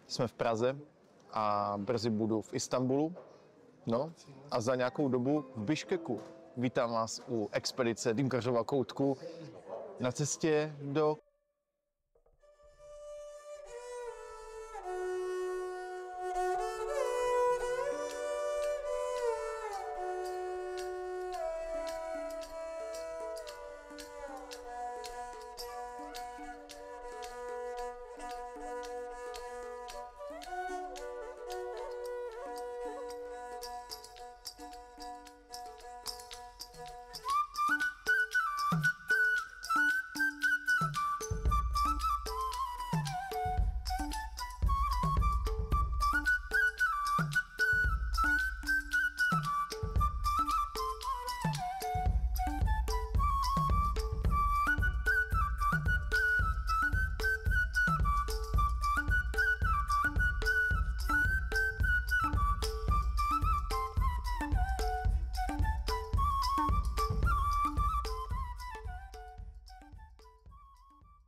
Jsme v Praze a brzy budu v Istanbulu. No a za nějakou dobu v Biškeku. Vítám vás u expedice Dýmkařova koutku na cestě do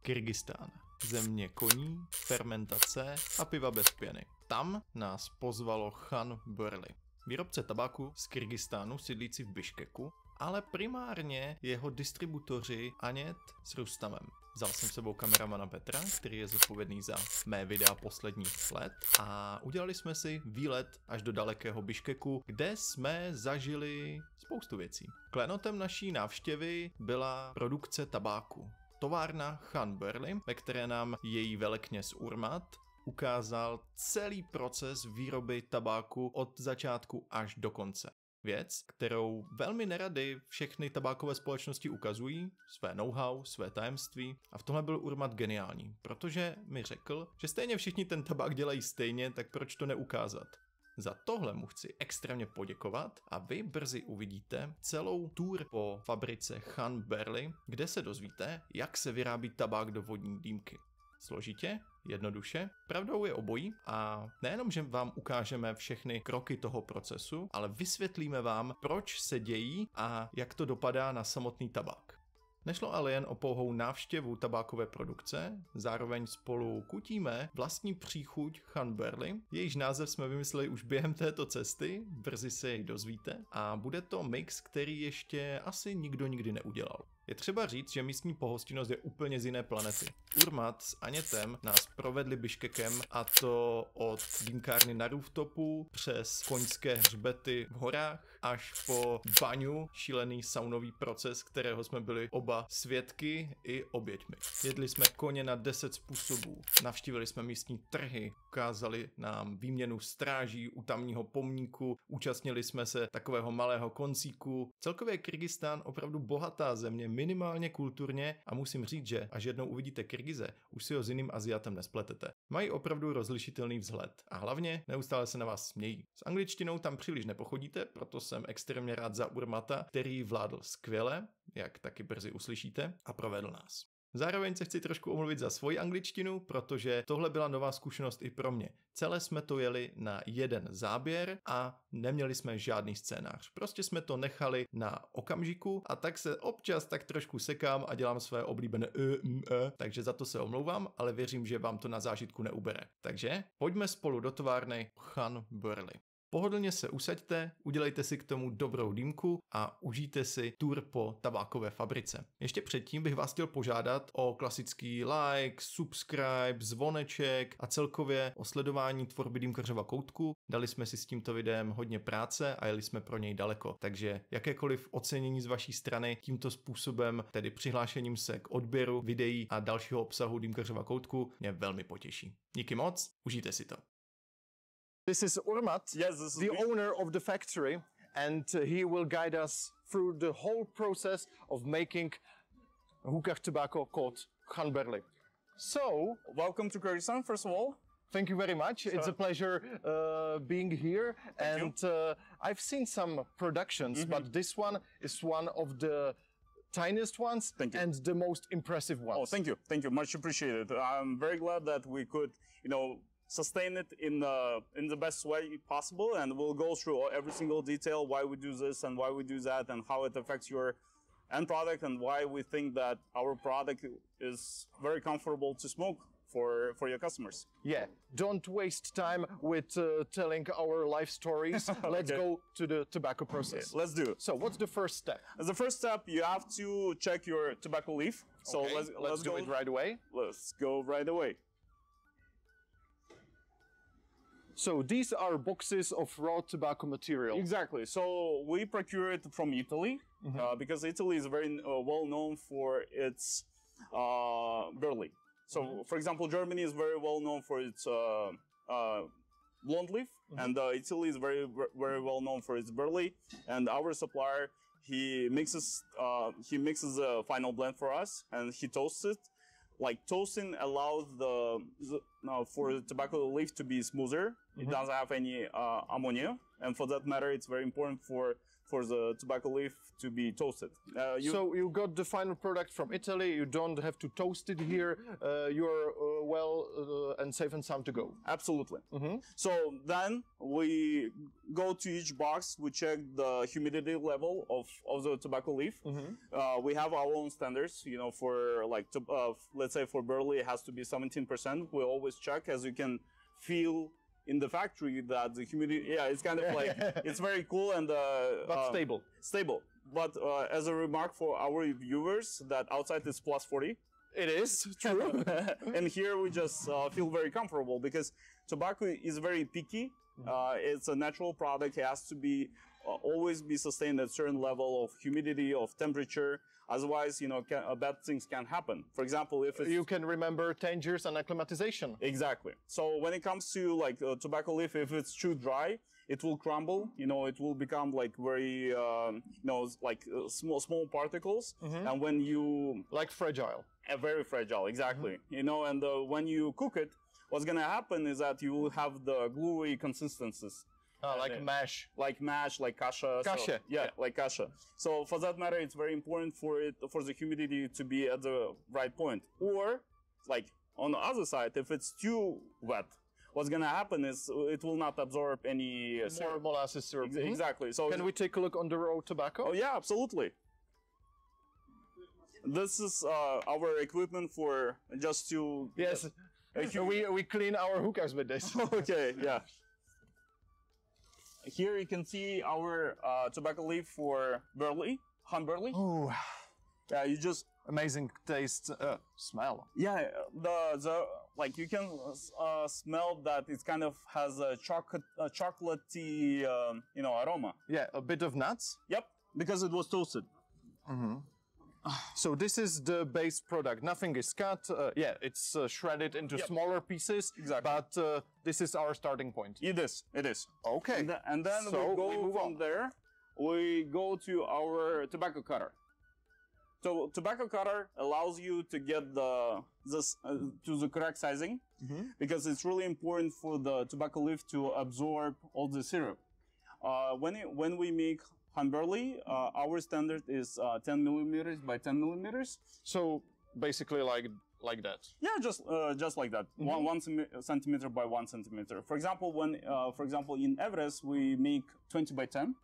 Kyrgyzstán. Země koní, fermentace a piva bez pěny. Tam nás pozvalo Khan Burli. Výrobce tabáku z Kyrgyzstánu sídlící v Biškeku, ale primárně jeho distributoři Anět s Rustamem. Vzal jsem s sebou kameramana Petra, který je zodpovědný za mé videa posledních let a udělali jsme si výlet až do dalekého Biškeku, kde jsme zažili spoustu věcí. Klenotem naší návštěvy byla produkce tabáku. Továrna Khan Burli, ve které nám její velekněz Urmat ukázal celý proces výroby tabáku od začátku až do konce. Věc, kterou velmi nerady všechny tabákové společnosti ukazují, své know-how, své tajemství, a v tomhle byl Urmat geniální, protože mi řekl, že stejně všichni ten tabák dělají stejně, tak proč to neukázat. Za tohle mu chci extrémně poděkovat a vy brzy uvidíte celou tour po fabrice Khan Burli, kde se dozvíte, jak se vyrábí tabák do vodní dýmky. Složitě, jednoduše, pravdou je obojí a nejenom, že vám ukážeme všechny kroky toho procesu, ale vysvětlíme vám, proč se dějí a jak to dopadá na samotný tabák. Nešlo ale jen o pouhou návštěvu tabákové produkce, zároveň spolu kutíme vlastní příchuť Khan Burli, jejíž název jsme vymysleli už během této cesty, brzy se jej dozvíte a bude to mix, který ještě asi nikdo nikdy neudělal. Je třeba říct, že místní pohostinnost je úplně z jiné planety. Urmat s Anětem nás provedli Biškekem, a to od dýmkárny na rooftopu přes koňské hřbety v horách až po baňu, šílený saunový proces, kterého jsme byli oba svědky i oběťmi. Jedli jsme koně na 10 způsobů, navštívili jsme místní trhy, ukázali nám výměnu stráží u tamního pomníku, účastnili jsme se takového malého koncíku. Celkově Kyrgyzstán opravdu bohatá země, minimálně kulturně, a musím říct, že až jednou uvidíte Kyrgyze, už si ho s jiným Aziatem nespletete. Mají opravdu rozlišitelný vzhled a hlavně neustále se na vás smějí. S angličtinou tam příliš nepochodíte, proto jsem extrémně rád za Urmata, který vládl skvěle, jak taky brzy uslyšíte, a provedl nás. Zároveň se chci trošku omluvit za svoji angličtinu, protože tohle byla nová zkušenost i pro mě. Celé jsme to jeli na jeden záběr a neměli jsme žádný scénář. Prostě jsme to nechali na okamžiku a tak se občas tak trošku sekám a dělám své oblíbené takže za to se omlouvám, ale věřím, že vám to na zážitku neubere. Takže pojďme spolu do továrny Khan Burli. Pohodlně se usaďte, udělejte si k tomu dobrou dýmku a užijte si tour po tabákové fabrice. Ještě předtím bych vás chtěl požádat o klasický like, subscribe, zvoneček a celkově o sledování tvorby Dýmkařova koutku. Dali jsme si s tímto videem hodně práce a jeli jsme pro něj daleko, takže jakékoliv ocenění z vaší strany tímto způsobem, tedy přihlášením se k odběru videí a dalšího obsahu Dýmkařova koutku, mě velmi potěší. Díky moc, užijte si to. This is Urmat, the owner of the factory, and he will guide us through the whole process of making hookah tobacco called Khan Burli. So, welcome to Kyrgyzstan, first of all. Thank you very much. It's a pleasure being here. I've seen some productions, but this one is one of the tiniest ones and the most impressive ones. Oh, thank you. Thank you. Much appreciated. I'm very glad that we could, sustain it in the best way possible, and we'll go through every single detail, why we do this and why we do that and how it affects your end product and why we think that our product is very comfortable to smoke for your customers. Yeah, don't waste time with telling our life stories. Let's go to the tobacco process. Let's do it. So what's the first step? As the first step, you have to check your tobacco leaf. So Okay, let's do go, it right away. Let's go right away. So these are boxes of raw tobacco material. Exactly. So we procure it from Italy because Italy is very well known for its burley. So, for example, Germany is very well known for its blonde leaf, and Italy is very well known for its burley. And our supplier, he mixes a final blend for us, and he toasts it. Like toasting allows for the tobacco leaf to be smoother. It doesn't have any ammonia, and for that matter, it's very important for the tobacco leaf to be toasted. So you got the final product from Italy. You don't have to toast it here. You're well and safe and sound to go. Absolutely. So then we go to each box. We check the humidity level of the tobacco leaf. We have our own standards. You know, for like let's say for burley, it has to be 17%. We always check, as you can feel in the factory, that the humidity, it's kind of like, it's very cool and But stable. Stable. But as a remark for our viewers, that outside is plus 40. It is true. And here we just feel very comfortable because tobacco is very picky. It's a natural product. It has to be always be sustained at a certain level of humidity, of temperature. Otherwise, you know, bad things can happen. For example, if it's... You can remember 10 years and acclimatization. Exactly. So when it comes to like tobacco leaf, if it's too dry, it will crumble. You know, it will become like very, you know, like small particles. And when you... Like fragile. Very fragile, exactly. You know, and when you cook it, what's going to happen is that you will have the gluey consistencies. Like mash. Like mash, like kasha. Kasha. So, like kasha. So for that matter, it's very important for the humidity to be at the right point. Or, like, on the other side, if it's too wet, what's going to happen is it will not absorb any More syrup. molasses syrup. Exactly. So Can we take a look on the raw tobacco? Oh, yeah, absolutely. This is our equipment for just to... Yes. We clean our hookahs with this. Okay, yeah. Here you can see our tobacco leaf for burley, Han burley. Oh, Yeah, you just... amazing taste, smell. Yeah, the like you can smell that it kind of has a chocolatey, you know, aroma. Yeah, a bit of nuts. Yep, because it was toasted. So this is the base product. Nothing is cut. Yeah, it's shredded into smaller pieces. Exactly. But this is our starting point. It is. It is. Okay. And then So we go we move from on. there. We go to our tobacco cutter. So tobacco cutter allows you to get to the correct sizing because it's really important for the tobacco leaf to absorb all the syrup. When we make Han burley, our standard is 10 millimeters by 10 millimeters. So basically like that. Yeah, just like that. One centimeter by 1 centimeter. For example, in Everest we make 20 by 10.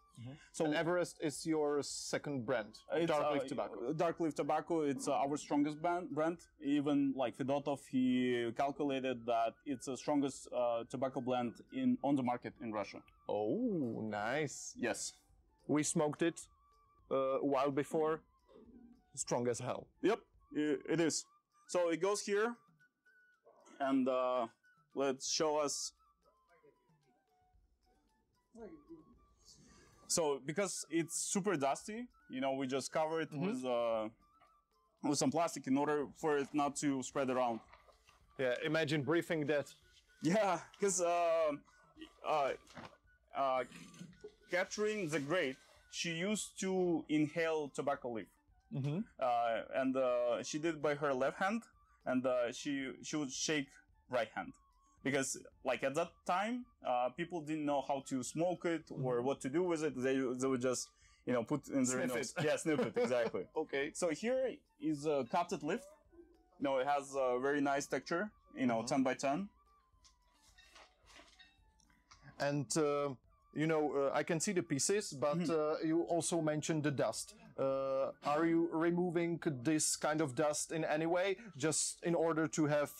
So Everest is your second brand, It's, Dark Leaf Tobacco. Dark Leaf Tobacco, it's our strongest brand. Even like Fedotov, he calculated that it's the strongest tobacco blend on the market in Russia. Oh, nice. Yes. We smoked it a while before. Strong as hell. Yep, it is. So it goes here, and let's show us. So because it's super dusty, you know, we just cover it with some plastic in order for it not to spread around. Yeah, imagine breathing that. Yeah, because Catherine the Great, she used to inhale tobacco leaf, and she did it by her left hand, and she would shake right hand. Because, like, at that time, people didn't know how to smoke it or what to do with it. They would just, you know, put in their nose. Yeah, sniff it, exactly. Okay. So here is a cutted leaf. You know, it has a very nice texture, you know, 10 by 10. And, you know, I can see the pieces, but you also mentioned the dust. Are you removing this kind of dust in any way, just in order to have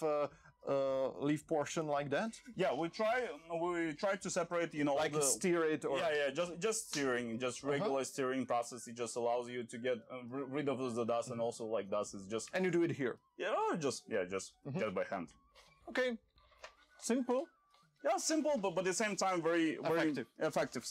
leaf portion like that? Yeah, we try to separate, you know, Like steer it or... Yeah, just steering, just regular steering process. It just allows you to get rid of the dust, and also like dust is just... And you do it here? Just by hand. Okay, simple. Yeah, simple, but at the same time very effective.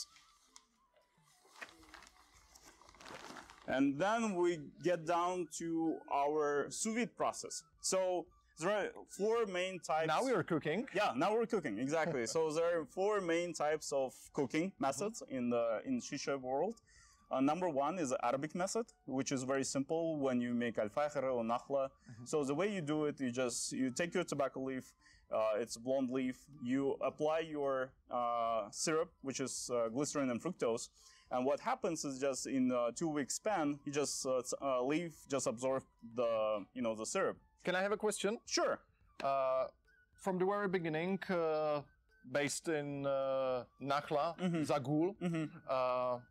And then we get down to our sous vide process. So there are 4 main types. Now we are cooking. Yeah, now we're cooking, exactly. So there are 4 main types of cooking methods in shisha world. Number 1 is the Arabic method, which is very simple when you make al-fakhr or nakhla. So the way you do it, you take your tobacco leaf, it's blonde leaf, you apply your syrup, which is glycerin and fructose. And what happens is just in a 2-week span, you just leaf just absorb the syrup. Can I have a question? Sure. From the very beginning, based in Nakhla, Zagul,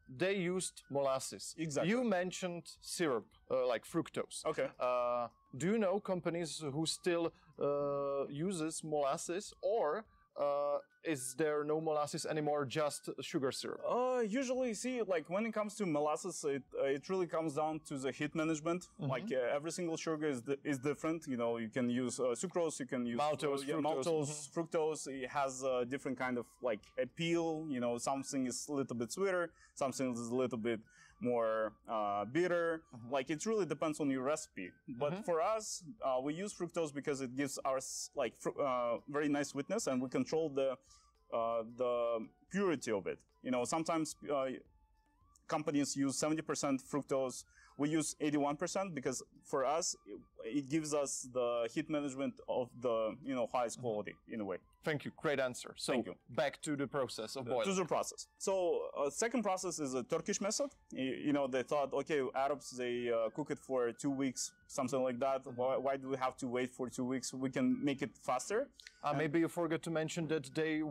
they used molasses. Exactly. You mentioned syrup, like fructose. Okay. Do you know companies who still uses molasses, or is there no molasses anymore, just sugar syrup? Usually, see, like when it comes to molasses, it really comes down to the heat management. Like every single sugar is different. You know, you can use sucrose, you can use maltose, fructose. It has a different kind of like appeal. You know, something is a little bit sweeter, something is a little bit more bitter. Like it really depends on your recipe. But for us, we use fructose because it gives us like very nice sweetness, and we control the purity of it. You know, sometimes companies use 70% fructose. We use 81% because for us, it gives us the heat management of the, highest quality in a way. Thank you. Great answer. So Thank you. Back to the process of boiling. To the process. So second process is a Turkish method. They thought, okay, Arabs, they cook it for 2 weeks, something like that. Why do we have to wait for 2 weeks? We can make it faster. Maybe you forgot to mention that they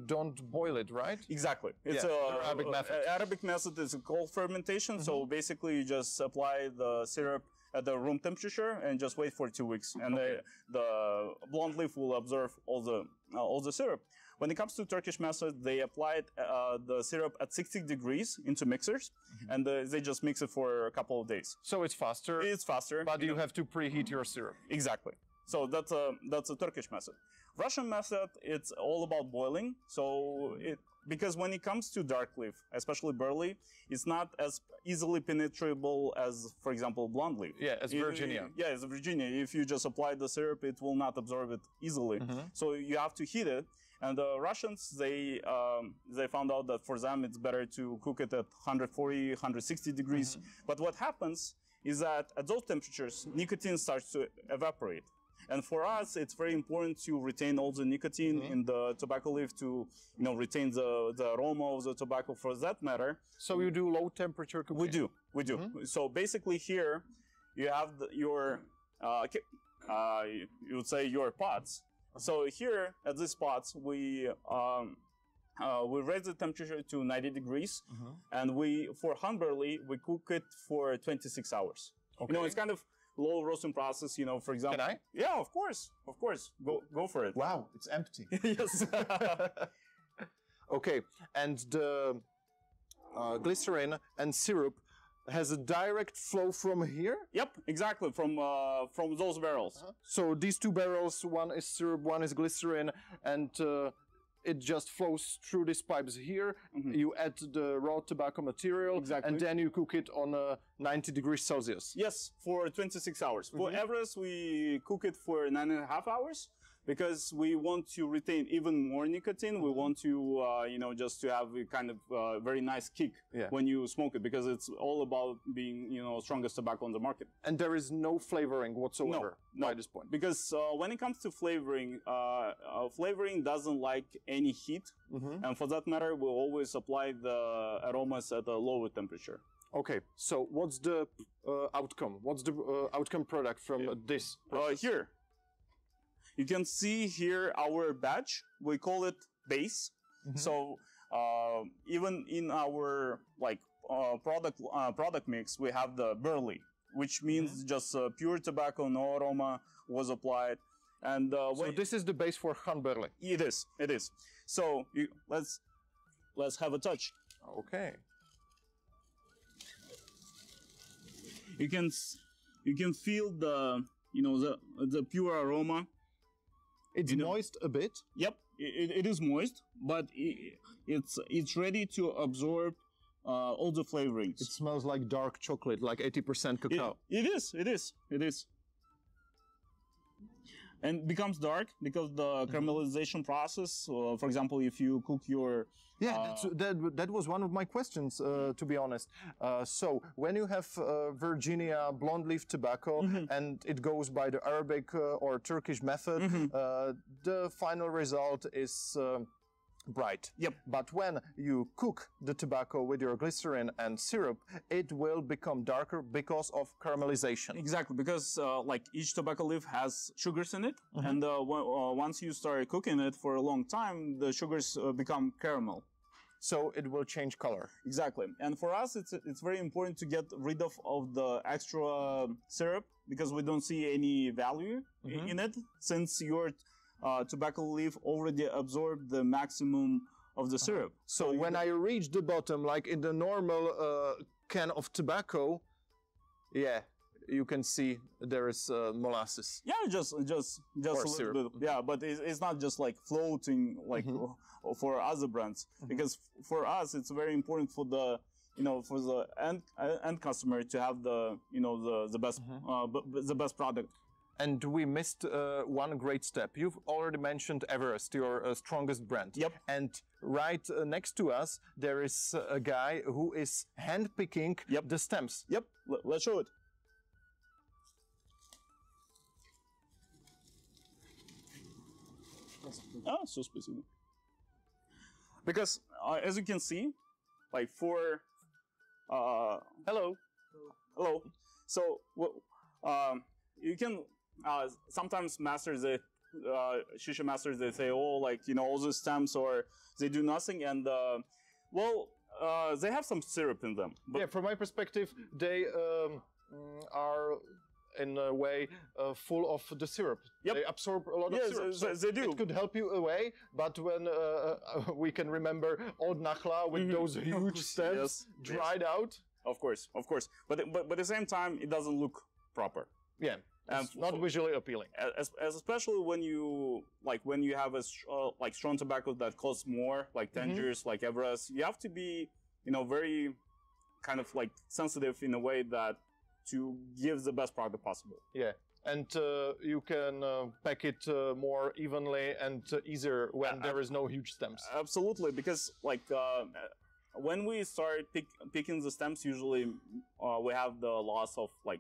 don't boil it, right? Exactly. It's Arabic method. Arabic method is a cold fermentation. So basically, you just apply the syrup at the room temperature and just wait for 2 weeks, and the blonde leaf will absorb all the syrup. When it comes to Turkish method, they applied the syrup at 60 degrees into mixers, and they just mix it for a couple of days. So it's faster. It's faster, but you have to preheat your syrup. Exactly. So that's a Turkish method. Russian method, it's all about boiling. So because when it comes to dark leaf, especially burley, it's not as easily penetrable as, for example, blonde leaf. Yeah, as Virginia. As Virginia. If you just apply the syrup, it will not absorb it easily. So you have to heat it. And the Russians, they found out that for them it's better to cook it at 140, 160 degrees. But what happens is that at those temperatures, nicotine starts to evaporate. And for us, it's very important to retain all the nicotine in the tobacco leaf to, retain the aroma of the tobacco for that matter. So you do low temperature cooking? We do. So basically here, you have your, you would say your pots. So here at these pots, we raise the temperature to 90 degrees, and for Han burley, we cook it for 26 hours. Okay. It's kind of low roasting process, for example. Can I? Yeah, of course. Go for it. Wow, it's empty. Yes. Okay, and the glycerin and syrup has a direct flow from here? Yep, exactly, from those barrels. So these 2 barrels, one is syrup, one is glycerin, and it just flows through these pipes here. You add the raw tobacco material, and then you cook it on 90 degrees Celsius. Yes, for 26 hours. For Everest, we cook it for 9.5 hours because we want to retain even more nicotine. We want to, just to have a kind of very nice kick when you smoke it, because it's all about being, strongest tobacco on the market. And there is no flavoring whatsoever no, by this point? Because when it comes to flavoring, flavoring doesn't like any heat. And for that matter, we'll always apply the aromas at a lower temperature. Okay, so what's the outcome? What's the outcome product from this process? Here. You can see here our batch. We call it base. So even in our product mix, we have the burley, which means just pure tobacco, no aroma was applied. And so this is the base for Han Burley. It is. It is. So let's have a touch. Okay. You can feel the the pure aroma. It's moist a bit. Yep, it is moist, but it's ready to absorb all the flavorings. It smells like dark chocolate, like 80% cacao. It is. And becomes dark because the caramelization process. For example, if you cook your that was one of my questions, to be honest. So when you have Virginia blonde leaf tobacco and it goes by the Arabic or Turkish method, the final result is bright. Yep. But when you cook the tobacco with your glycerin and syrup, it will become darker because of caramelization. Exactly, because like each tobacco leaf has sugars in it, and once you start cooking it for a long time, the sugars become caramel. So it will change color. Exactly. And for us, it's very important to get rid of the extra syrup because we don't see any value in it, since your tobacco leaf already absorbed the maximum of the syrup. So when I reach the bottom, like in the normal can of tobacco, yeah, you can see there is molasses. Yeah, just a little bit. Yeah, but it's not just like floating like for other brands, because for us it's very important for the for the end customer to have the the best the best product. And we missed one great step. You've already mentioned Everest, your strongest brand. Yep. And right next to us, there is a guy who is hand-picking the stems. Yep. Let's show it. Ah, so specific. Because as you can see, like for hello. So you can sometimes masters shisha masters, they say, oh, like all the stems, or they do nothing, and they have some syrup in them. But yeah, from my perspective, they are in a way full of the syrup. Yep. They absorb a lot of syrup. So they do. It could help you away, but when we can remember old Nakhla with those huge stems dried out. Of course. But at the same time, it doesn't look proper. Yeah. It's not visually appealing. Especially when you have a strong tobacco that costs more, like Tangiers, like Everest. You have to be very kind of like sensitive in a way that to give the best product possible. Yeah, and you can pack it more evenly and easier when there is no huge stems. Absolutely, because like when we start picking the stems, usually we have the loss of like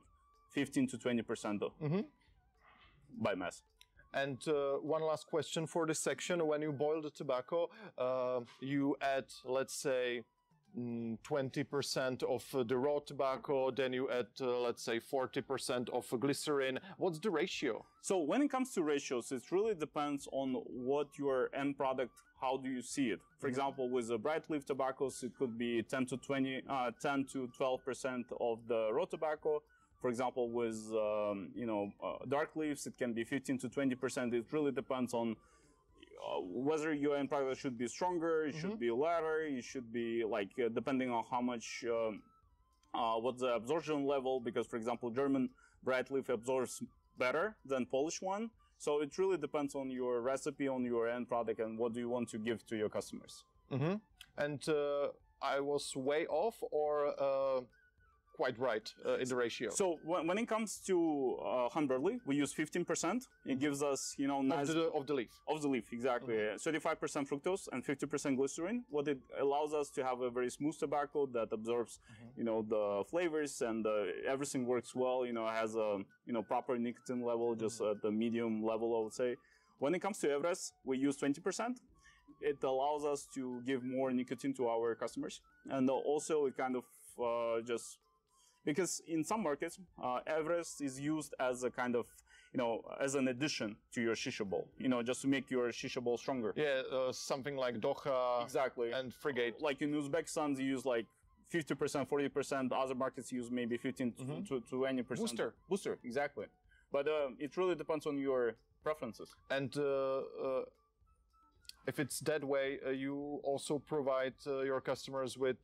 15 to 20% by mass. And one last question for this section. When you boil the tobacco, you add, let's say, 20% of the raw tobacco, then you add, let's say, 40% of glycerin. What's the ratio? So when it comes to ratios, it really depends on what your end product, how do you see it. For example, with the bright leaf tobaccos, it could be 10 to 12% of the raw tobacco. For example, with dark leaves, it can be 15 to 20%. It really depends on whether your end product should be stronger, it should be lighter, it should be like depending on how much what's the absorption level. Because, for example, German bright leaf absorbs better than Polish one. So it really depends on your recipe, on your end product, and what do you want to give to your customers. And I was way off, or quite right in the ratio? So when it comes to Han Burley, we use 15%. It gives us, nice of the leaf. Of the leaf, exactly. 35% fructose and 50% glycerin. What it allows us to have a very smooth tobacco that absorbs, the flavors, and everything works well. It has a proper nicotine level, just at the medium level, I would say. When it comes to Everest, we use 20%. It allows us to give more nicotine to our customers, and also it kind of just. Because in some markets, Everest is used as a kind of, as an addition to your shisha bowl, just to make your shisha bowl stronger. Yeah, something like Doha. Exactly. And Frigate. Like in Uzbekistan, they use like 50%, 40%. Other markets use maybe 15 to 20%. Booster, exactly. But it really depends on your preferences. And if it's that way, you also provide your customers with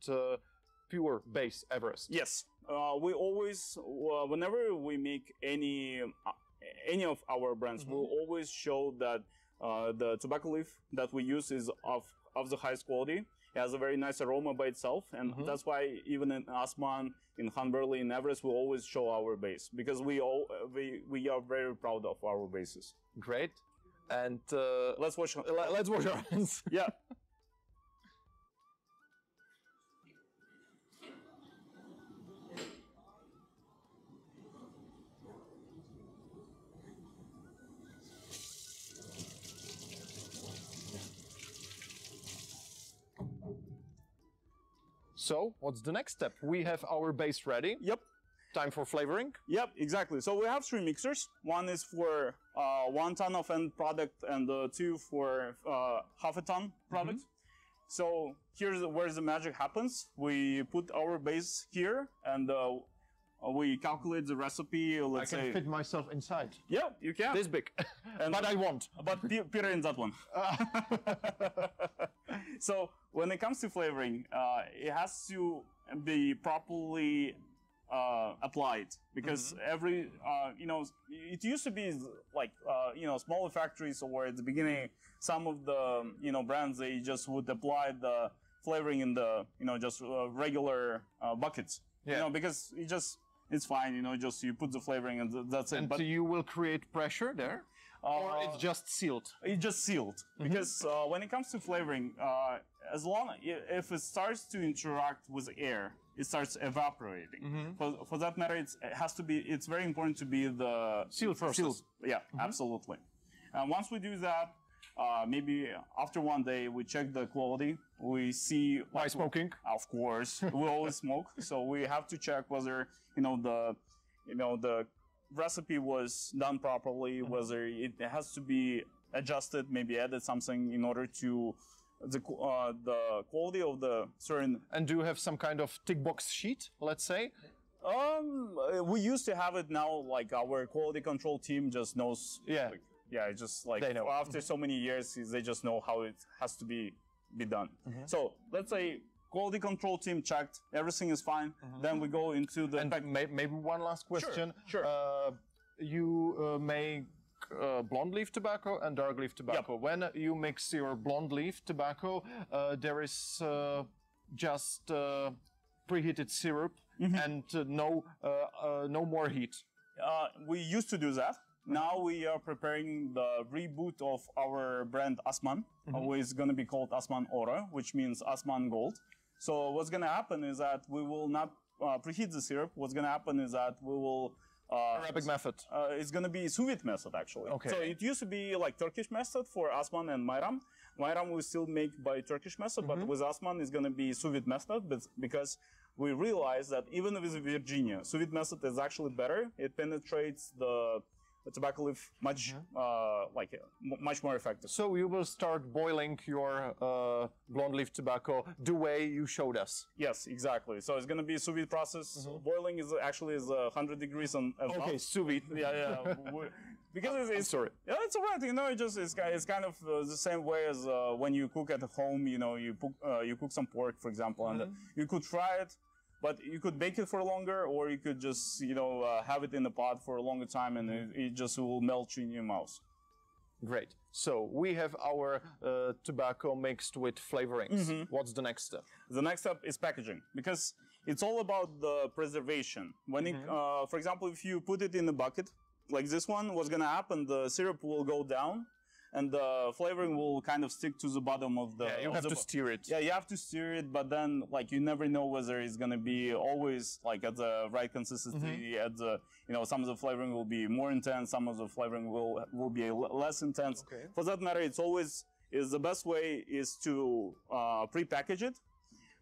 pure base Everest. Yes, we always, whenever we make any of our brands, we'll always show that the tobacco leaf that we use is of the highest quality. It has a very nice aroma by itself, and that's why even in Assman, in Han Burley, in Everest, we always show our base, because we are very proud of our bases. Great. And let's wash our hands. Yeah. So, what's the next step? We have our base ready. Yep. Time for flavoring? Yep, exactly. So we have 3 mixers. One is for 1 ton of end product, and 2 for half a ton product. So here's where the magic happens. We put our base here, and we calculate the recipe. Let's say I can fit myself inside. Yeah, you can. This big. But I won't. But Peter in that one. So when it comes to flavoring, it has to be properly applied, because every it used to be like smaller factories, or at the beginning some of the brands, they just would apply the flavoring in the just regular buckets, because it's fine, just you put the flavoring and that's it. And but you will create pressure there, or it's just sealed? It's just sealed, because when it comes to flavoring, as long if it starts to interact with air, it starts evaporating. For that matter, it's very important to be the seal process. Sealed. Yeah, absolutely. And once we do that, maybe after 1 day, we check the quality. We see by smoking. Of course, we always smoke, so we have to check whether the recipe was done properly, whether it has to be adjusted, maybe added something in order to the quality of the certain. And do you have some kind of tick box sheet, let's say? We used to have it. Now, like, our quality control team just knows. Yeah. Just like they know. After so many years, they just know how it has to be done. So let's say quality control team checked, everything is fine. Then we go into the. And maybe one last question. Sure. You make blonde leaf tobacco and dark leaf tobacco. Yep. When you mix your blonde leaf tobacco, there is just preheated syrup and no more heat. We used to do that. Now we are preparing the reboot of our brand Assman, which is going to be called Assman Ora, which means Assman Gold. So what's going to happen is that we will not preheat the syrup. What's going to happen is that we will Arabic method. It's going to be sous vide method, actually. Okay. So it used to be like Turkish method for Assman and Mayram. Mayram we still make by Turkish method, but with Assman it's going to be sous vide method, because we realize that even with Virginia, sous vide method is actually better. It penetrates the tobacco leaf much much more effective. So you will start boiling your blonde leaf tobacco the way you showed us. Yes, exactly. So it's going to be sous vide process. Boiling is 100 degrees and above. Okay, sous vide. Yeah. Because it's sorry. Yeah, it's alright. It's kind of the same way as when you cook at home. You cook some pork, for example, and you could fry it. But you could bake it for longer, or you could just, have it in the pot for a longer time, and it just will melt in your mouth. Great. So we have our tobacco mixed with flavorings. What's the next step? The next step is packaging, because it's all about the preservation. When for example, if you put it in a bucket like this one, what's going to happen? The syrup will go down, and the flavoring will kind of stick to the bottom of the. Yeah, you have to steer it. Yeah, you have to steer it, but then you never know whether it's gonna be always at the right consistency. At the some of the flavoring will be more intense, some of the flavoring will be less intense. Okay. For that matter, the best way is to pre-package it,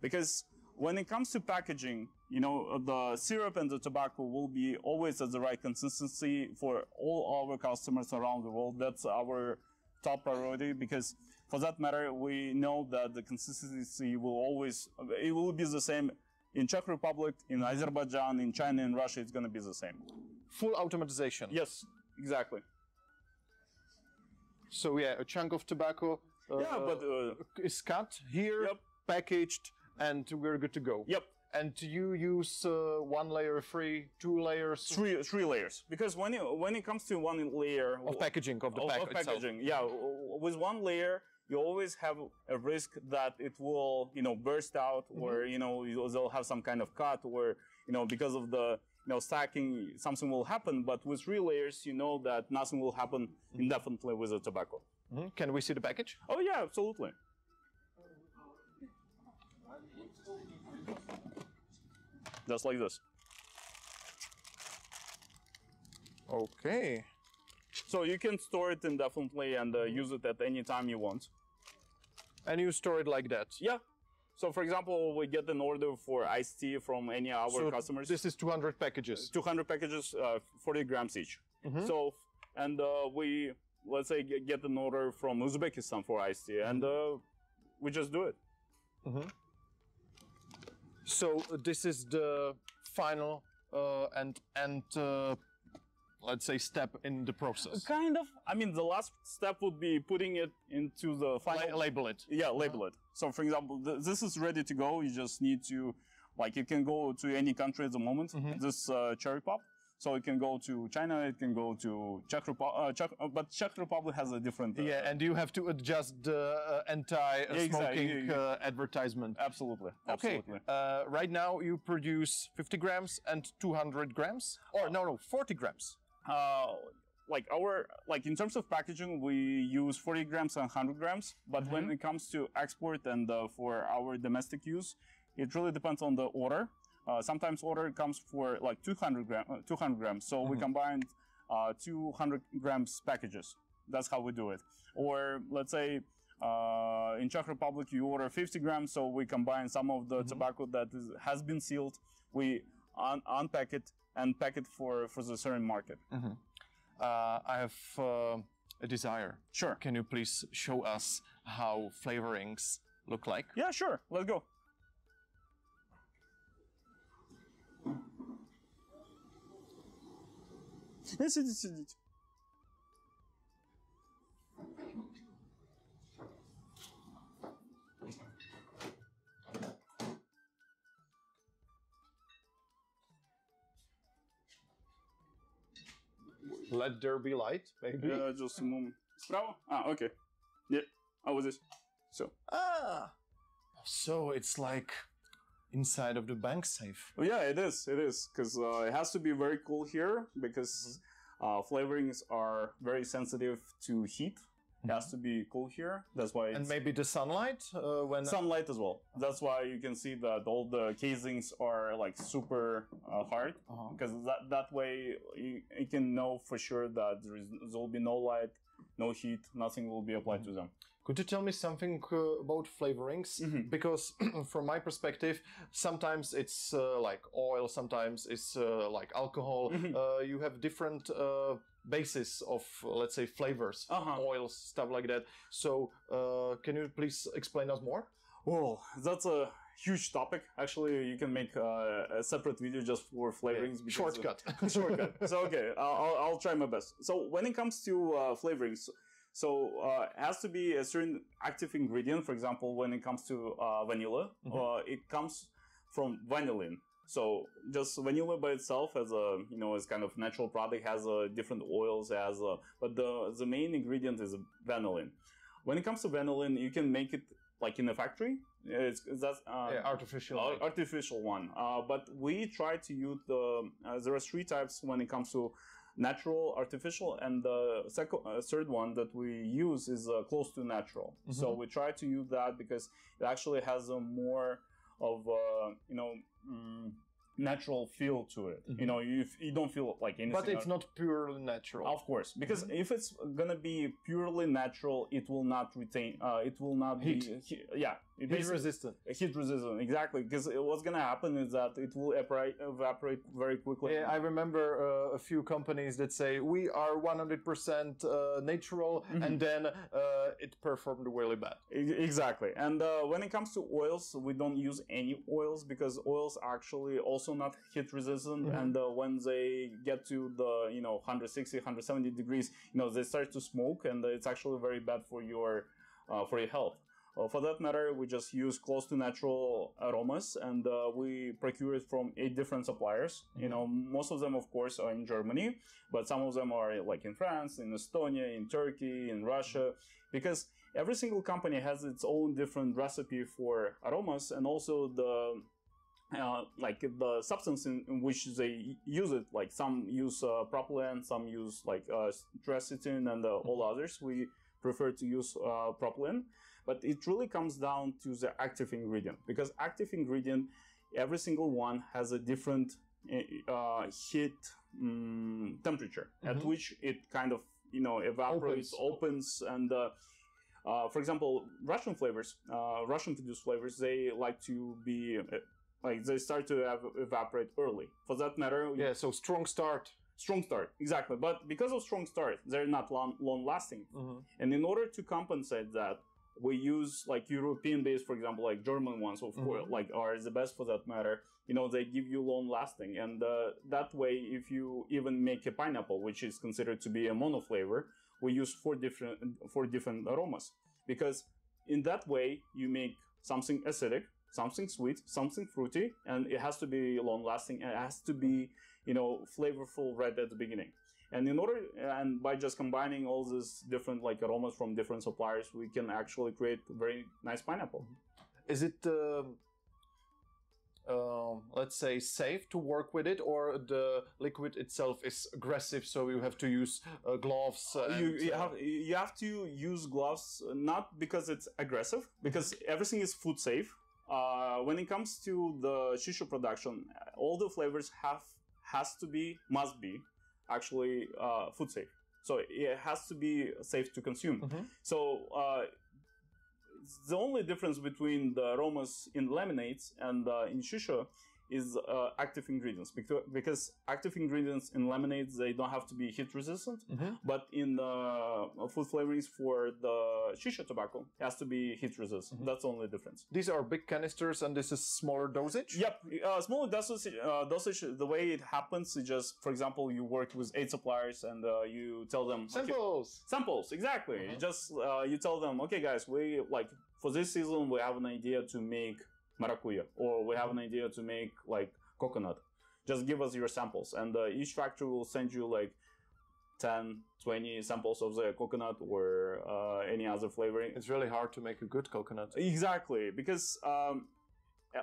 because when it comes to packaging, the syrup and the tobacco will be always at the right consistency for all our customers around the world. That's our top priority, because for that matter, we know that the consistency will be the same in Czech Republic, in Azerbaijan, in China, in Russia, it's going to be the same. Full automatization. Yes, exactly. So yeah, a chunk of tobacco is cut here, Yep. packaged, and we're good to go. Yep. And you use 1 layer free, 2 layers Three layers, because when it comes to one layer of packaging of the pack itself. packaging, yeah, with one layer you always have a risk that it will burst out, or they'll have some kind of cut, or because of the stacking something will happen. But with 3 layers, you know that nothing will happen indefinitely with the tobacco. Can we see the package? Oh yeah, absolutely. Just like this. Okay. So you can store it indefinitely and use it at any time you want. And you store it like that? Yeah. So for example, we get an order for iced tea from any of our customers. This is 200 packages? 200 packages, 40 grams each. So, and we, let's say, get an order from Uzbekistan for iced tea, and we just do it. So this is the final and let's say step in the process. Kind of. I mean, the last step would be putting it into the final. Label it. Yeah, label it. So for example, this is ready to go. You just need to, like, you can go to any country at the moment. This cherry pop. So it can go to China, it can go to Czech Republic, but Czech Republic has a different... yeah, and you have to adjust the anti-smoking advertisement. Absolutely. Okay, right now you produce 50 grams and 200 grams? Or no, 40 grams. Like in terms of packaging, we use 40 grams and 100 grams, but when it comes to export and for our domestic use, it really depends on the order. Sometimes order comes for like 200 grams, so we combine 200 grams packages. That's how we do it. Or let's say in Czech Republic you order 50 grams, so we combine some of the tobacco that has been sealed, we unpack it and pack it for the certain market. I have a desire. Sure. Can you please show us how flavorings look like? Yeah, sure. Let's go. Сидите. Let there be light, maybe. Just a moment. Справа? Okay. Yeah, I was this. So. So it's like inside of the bank safe. Oh, yeah, it is, because it has to be very cool here, because flavorings are very sensitive to heat. It has to be cool here. That's why. And maybe the sunlight when sunlight as well. That's why you can see that all the casings are like super hard, because that way you can know for sure that there will be no light, no heat, nothing will be applied to them. Could you tell me something about flavorings? Because from my perspective, sometimes it's like oil, sometimes it's like alcohol. You have different basis of, let's say, flavors, oils, stuff like that. So can you please explain us more? Well, that's a huge topic. Actually, you can make a separate video just for flavorings. Yeah. Shortcut. Shortcut. So, okay, I'll try my best. So when it comes to flavorings, so it has to be a certain active ingredient. For example, when it comes to vanilla, it comes from vanillin. So just vanilla by itself as a, as kind of natural product has different oils but the main ingredient is vanillin. When it comes to vanillin, you can make it like in a factory. That's artificial one. But we try to use there are 3 types when it comes to natural, artificial, and the third one that we use is close to natural. So we try to use that because it actually has a more of natural feel to it. You don't feel like anything. But it's not purely natural. Of course, because if it's gonna be purely natural, it will not retain. It will not heat. Heat resistant. Heat resistant, exactly. Because what's gonna happen is that it will evaporate very quickly. Yeah, I remember a few companies that say we are 100% natural, and then it performed really bad. Exactly. And when it comes to oils, we don't use any oils because oils are actually also not heat resistant. And when they get to the 160, 170 degrees, they start to smoke, and it's actually very bad for your health. For that matter, we just use close to natural aromas, and we procure it from 8 different suppliers. Most of them, of course, are in Germany, but some of them are like in France, in Estonia, in Turkey, in Russia, because every single company has its own different recipe for aromas, and also the substance in which they use it. Like some use propylene, some use like quercetin, and all others. We prefer to use propylene. But it really comes down to the active ingredient, because active ingredient, every single one has a different heat temperature at which it kind of evaporates, opens, and for example, Russian flavors, Russian-produced flavors, they like to be they start to evaporate early. For that matter, so strong start. Strong start, exactly. But because of strong start, they're not long-lasting, and in order to compensate that, we use like European-based, for example, like German ones, of course, like are the best for that matter. They give you long-lasting, and that way, if you even make a pineapple, which is considered to be a mono flavor, we use four different aromas, because in that way you make something acidic, something sweet, something fruity, and it has to be long-lasting, and it has to be flavorful right at the beginning. And by just combining all these different like aromas from different suppliers, we can actually create a very nice pineapple. Is it, let's say, safe to work with it, or the liquid itself is aggressive, so you have to use gloves? You have to use gloves, not because it's aggressive, because everything is food safe. When it comes to the shisha production, all the flavors must be actually food safe, so it has to be safe to consume. So the only difference between the aromas in lemonades and in shisha is active ingredients, because active ingredients in lemonades, they don't have to be heat resistant, but in food flavorings for the shisha tobacco, it has to be heat resistant. That's the only difference. These are big canisters, and this is smaller dosage? Yep, smaller dosage, the way it happens is just, for example, you work with 8 suppliers, and you tell them... Samples, exactly. You tell them, okay guys, we like, for this season, we have an idea to make maracuya, or we have an idea to make like coconut. Just give us your samples, and each factory will send you like 10, 20 samples of the coconut or any other flavoring. It's really hard to make a good coconut. Exactly, because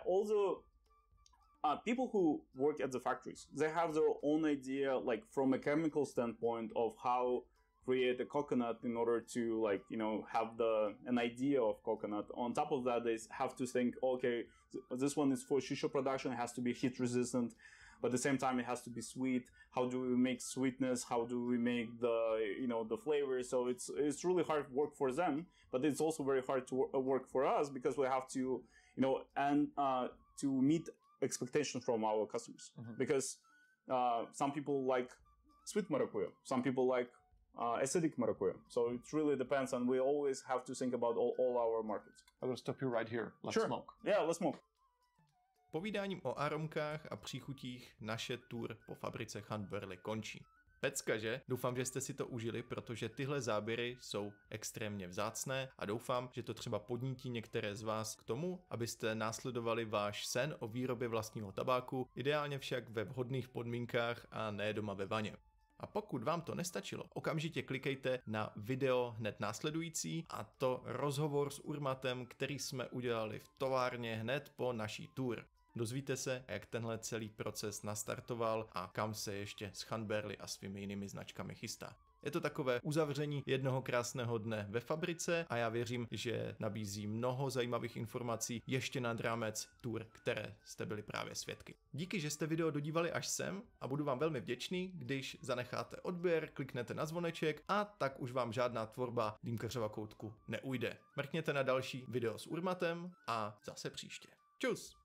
although people who work at the factories, they have their own idea, like from a chemical standpoint, of how create a coconut in order to have an idea of coconut. On top of that, they have to think, okay, this one is for shisha production, it has to be heat resistant, but at the same time it has to be sweet. How do we make sweetness? How do we make the flavor? So it's really hard work for them, but it's also very hard to work for us, because we have to to meet expectations from our customers, because some people like sweet maracuya, some people like acidic maracuya. So it really depends, and we always have to think about all our markets. I will stop you right here. Let's smoke. Yeah, let's smoke. Povídáním o aromkách a příchutích naše tour po fabrice Khan Burley končí. Pecka, že? Doufám, že jste si to užili, protože tyhle záběry jsou extrémně vzácné a doufám, že to třeba podnítí některé z vás k tomu, abyste následovali váš sen o výrobě vlastního tabáku, ideálně však ve vhodných podmínkách a ne doma ve vaně. A pokud vám to nestačilo, okamžitě klikejte na video hned následující, a to rozhovor s Urmatem, který jsme udělali v továrně hned po naší tour. Dozvíte se, jak tenhle celý proces nastartoval a kam se ještě s Khan Burley a svými jinými značkami chystá. Je to takové uzavření jednoho krásného dne ve fabrice a já věřím, že nabízí mnoho zajímavých informací ještě nad rámec tour, které jste byli právě svědky. Díky, že jste video dodívali až sem a budu vám velmi vděčný, když zanecháte odběr, kliknete na zvoneček a tak už vám žádná tvorba Dýmkařova koutku neujde. Mrkněte na další video s Urmatem a zase příště. Čus!